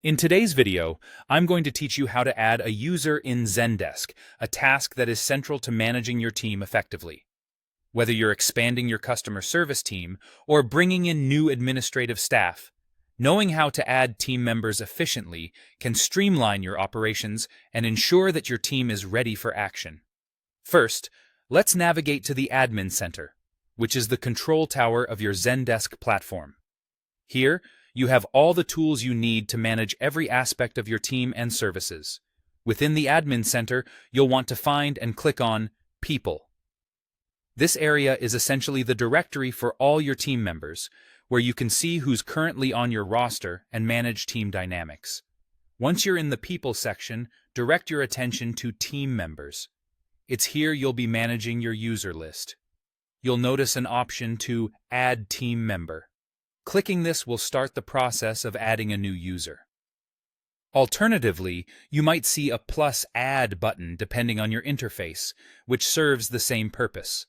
In today's video, I'm going to teach you how to add a user in Zendesk, a task that is central to managing your team effectively. Whether you're expanding your customer service team or bringing in new administrative staff, knowing how to add team members efficiently can streamline your operations and ensure that your team is ready for action. First, let's navigate to the Admin Center, which is the control tower of your Zendesk platform. Here, you have all the tools you need to manage every aspect of your team and services. Within the Admin Center, you'll want to find and click on People. This area is essentially the directory for all your team members, where you can see who's currently on your roster and manage team dynamics. Once you're in the People section, direct your attention to Team Members. It's here you'll be managing your user list. You'll notice an option to Add Team Member. Clicking this will start the process of adding a new user. Alternatively, you might see a +Add button depending on your interface, which serves the same purpose.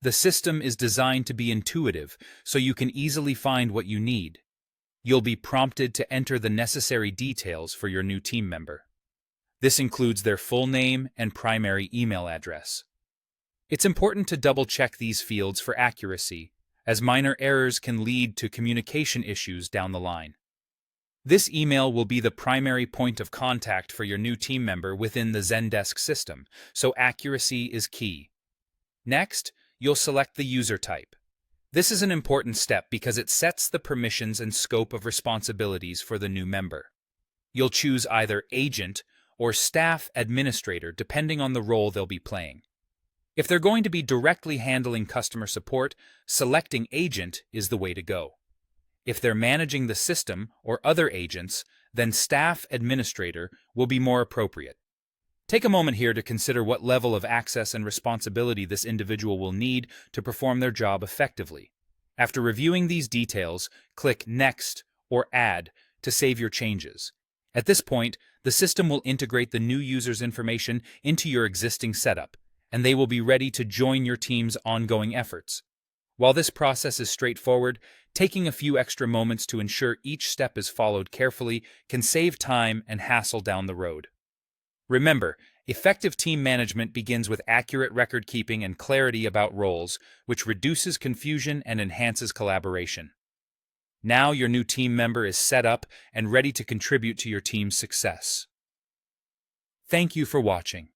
The system is designed to be intuitive, so you can easily find what you need. You'll be prompted to enter the necessary details for your new team member. This includes their full name and primary email address. It's important to double-check these fields for accuracy, as minor errors can lead to communication issues down the line. This email will be the primary point of contact for your new team member within the Zendesk system, so accuracy is key. Next, you'll select the user type. This is an important step because it sets the permissions and scope of responsibilities for the new member. You'll choose either agent or staff administrator depending on the role they'll be playing. If they're going to be directly handling customer support, selecting agent is the way to go. If they're managing the system or other agents, then staff administrator will be more appropriate. Take a moment here to consider what level of access and responsibility this individual will need to perform their job effectively. After reviewing these details, click Next or Add to save your changes. At this point, the system will integrate the new user's information into your existing setup, and they will be ready to join your team's ongoing efforts. While this process is straightforward, taking a few extra moments to ensure each step is followed carefully can save time and hassle down the road. Remember, effective team management begins with accurate record keeping and clarity about roles, which reduces confusion and enhances collaboration. Now your new team member is set up and ready to contribute to your team's success. Thank you for watching.